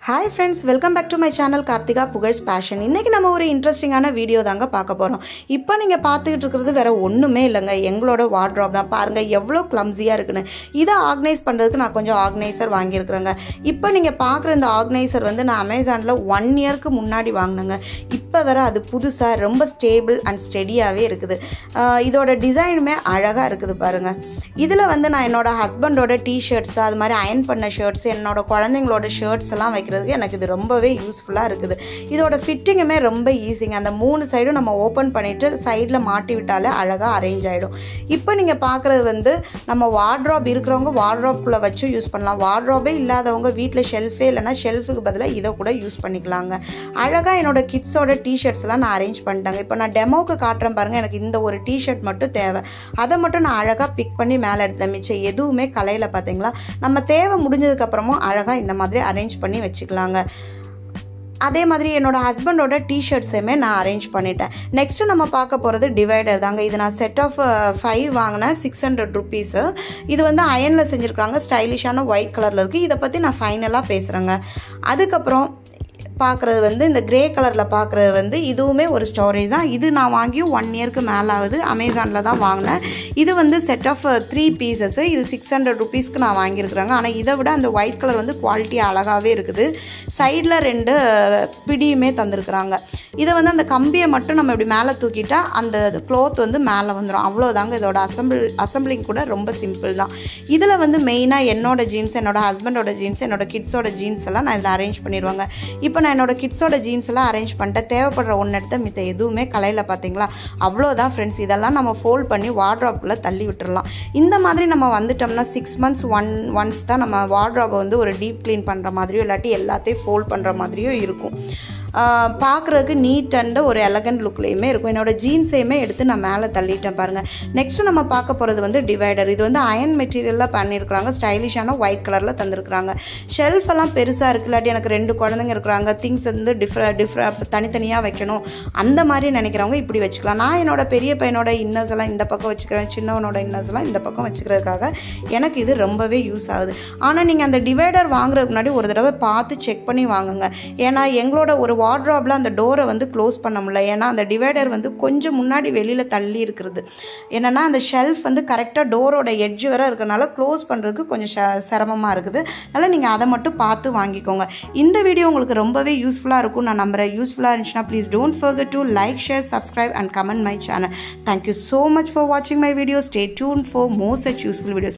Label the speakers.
Speaker 1: Hi friends, welcome back to my channel Karthika Pugar's Passion. இன்னைக்கு நம்ம ஒரு இன்ட்ரஸ்டிங்கான video தாங்க பார்க்க போறோம். இப்போ நீங்க பார்த்துக்கிட்டு இருக்கிறது வேற ஒண்ணுமே இல்லங்க. எங்களோட வார்ட்ரோப் தான். பாருங்க எவ்வளவு கிளம்ஸியா இருக்குன்னு. இத ஆர்கனைஸ் பண்றதுக்கு நான் கொஞ்சம் ஆர்கனைசர் வாங்கி இருக்கேங்க. இப்போ நீங்க பார்க்குற இந்த ஆர்கனைசர் வந்து நான் Amazonல 1 இயருக்கு முன்னாடி வாங்குனேங்க. இப்போ வேற அது புதுசா ரொம்ப ஸ்டேபிள் அண்ட் ஸ்டெடியாவே இருக்குது. இதோட டிசைனுமே அழகா இருக்குது பாருங்க. இதுல வந்து நான் என்னோட ஹஸ்பண்டோட டி-ஷர்ட்ஸ் அது மாதிரி அயர்ன் பண்ண ஷர்ட்ஸ் என்னோட குழந்தைங்களோட ஷர்ட்ஸ் எல்லாம் எனக்கு இது ரொம்பவே யூஸ்ஃபுல்லா இருக்குது. இதோட ஃபிட்டிங்குமே ரொம்ப ஈஸிங்க. அந்த 3 சைடும் நம்ம ஓபன் பண்ணிட்டு சைடுல மாட்டி விட்டாலே அழகா அரேஞ்ச் ஆயிடும். இப்போ நீங்க பார்க்கிறது வந்து நம்ம வார்ட்ரோப் இருக்கிறவங்க வார்ட்ரோப்குள்ள வச்சு யூஸ் பண்ணலாம். வார்ட்ரோபே இல்லாதவங்க வீட்ல ஷெல்ஃபே இல்லனா ஷெல்ஃபுக்கு பதிலா இத கூட யூஸ் பண்ணிக்கலாங்க. அழகா என்னோட கிட்ஸோட டி-ஷர்ட்ஸ் எல்லாம் நான் அரேஞ்ச் பண்ணிட்டேங்க. இப்போ நான் டெமோக்கு காட்றேன் பாருங்க. எனக்கு இந்த ஒரு டி-ஷர்ட் மட்டும் தேவை. அதை மட்டும் நான் அழகா பிக் பண்ணி மேல எடுத்தேன். மிச்சம் எதுவுமே கலையில பாத்தீங்களா. நம்ம தேவை முடிஞ்சதுக்கு அப்புறமும் அழகா இந்த மாதிரி அரேஞ்ச் பண்ணி வச்சுக்கலாங்க. அதே மாதிரி என்னோட ஹஸ்பண்டோட டி-ஷர்ட்ஸையுமே நான் அரேஞ்ச் பண்ணிட்டேன். நெக்ஸ்ட் நம்ம பார்க்க போகிறது டிவைடர் தாங்க. இது நான் செட் ஆஃப் 5 வாங்கினேன். 600 rupees. இது வந்து அயனில் செஞ்சுருக்காங்க. ஸ்டைலிஷான ஒயிட் கலரில் இருக்குது. இதை பற்றி நான் ஃபைனலாக பேசுகிறேங்க. அதுக்கப்புறம் பார்க்குறது வந்து இந்த கிரே கலரில் பார்க்குறது வந்து இதுவுமே ஒரு ஸ்டோரேஜ் தான். இது நான் வாங்கி 1 இயருக்கு மேலே ஆகுது. அமேசானில் தான் வாங்கினேன். இது வந்து செட் ஆஃப் 3 pieces. இது 600 rupeesக்கு நான் வாங்கியிருக்கிறேங்க. ஆனால் இதை விட அந்த ஒயிட் கலர் வந்து குவாலிட்டி அழகாகவே இருக்குது. சைடில் 2 பிடியுமே தந்துருக்குறாங்க. இதை வந்து அந்த கம்பியை மட்டும் நம்ம இப்படி மேலே தூக்கிட்டா அந்த க்ளோத் வந்து மேலே வந்துடும். அவ்வளோதாங்க. இதோட அசம்பிளிங் கூட ரொம்ப சிம்பிள் தான். இதில் வந்து மெயினாக என்னோட ஜீன்ஸ், என்னோட ஹஸ்பண்டோட ஜீன்ஸ், என்னோட கிட்ஸோட ஜீன்ஸ் எல்லாம் நான் இதில் அரேஞ்ச் பண்ணிடுவாங்க. இப்போ நான் என்னோட கிட்ஸோட ஜீன்ஸ் எல்லாம் அரேஞ்ச் பண்ணிட்டேன். தேவைப்படுற ஒன்று எடுத்த மித்த எதுவுமே கலையில் பார்த்தீங்களா. அவ்வளோதான் ஃப்ரெண்ட்ஸ். இதெல்லாம் நம்ம ஃபோல்ட் பண்ணி வார்ட்ரோப்குள்ளே தள்ளி விட்டுறலாம். இந்த மாதிரி நம்ம வந்துட்டோம்னா 6 months ஒன்ஸ் தான் நம்ம வார்ட்ரோப்பை வந்து ஒரு டீப் க்ளீன் பண்ணுற மாதிரியோ இல்லாட்டி எல்லாத்தையும் ஃபோல்ட் பண்ணுற மாதிரியோ இருக்கும். பார்க்குறதுக்கு நீட் அண்ட் ஒரு எலகண்ட் லுக்லேயுமே இருக்கும். என்னோட ஜீன்ஸையுமே எடுத்து நான் மேலே தள்ளிட்டேன் பாருங்கள். நெக்ஸ்ட்டு நம்ம பார்க்க போகிறது வந்து டிவைடர். இது வந்து அயன் மெட்டீரியலில் பண்ணியிருக்கிறாங்க. ஸ்டைலிஷான ஒயிட் கலரில் தந்துருக்குறாங்க. ஷெல்ஃப் எல்லாம் பெருசாக இருக்கு. இல்லாட்டி எனக்கு 2 குழந்தைங்க இருக்கிறாங்க. திங்ஸ் வந்து தனித்தனியாக வைக்கணும் அந்த மாதிரி நினைக்கிறவங்க இப்படி வச்சுக்கலாம். நான் என்னோட பெரிய பையனோட இன்னர்ஸ் எல்லாம் இந்த பக்கம் வச்சுக்கிறேன். சின்னவனோட இன்னர்ஸ் எல்லாம் இந்த பக்கம் வச்சுக்கிறதுக்காக எனக்கு இது ரொம்பவே யூஸ் ஆகுது. ஆனால் நீங்கள் அந்த டிவைடர் வாங்குறதுக்கு முன்னாடி ஒரு தடவை பார்த்து செக் பண்ணி வாங்குங்க. ஏன்னா எங்களோட ஒரு வார்ட்ரோப்ல அந்த டோரை வந்து க்ளோஸ் பண்ண முடியல. ஏன்னா அந்த டிவைடர் வந்து கொஞ்சம் முன்னாடி வெளியில் தள்ளி இருக்கிறது. என்னென்னா அந்த ஷெல்ஃப் வந்து கரெக்டாக டோரோட எட்ஜ் வர இருக்கிறனால க்ளோஸ் பண்ணுறதுக்கு கொஞ்சம் சிரமமாக இருக்குது. அதனால் நீங்கள் அதை மட்டும் பார்த்து வாங்கிக்கோங்க. இந்த வீடியோ உங்களுக்கு ரொம்பவே யூஸ்ஃபுல்லாக இருக்கும் நான் நம்புகிறேன். யூஸ்ஃபுல்லாக இருந்துச்சுன்னா please don't forget to like, share, subscribe and comment my channel. Thank you so much for watching my video. Stay tuned for more such useful videos.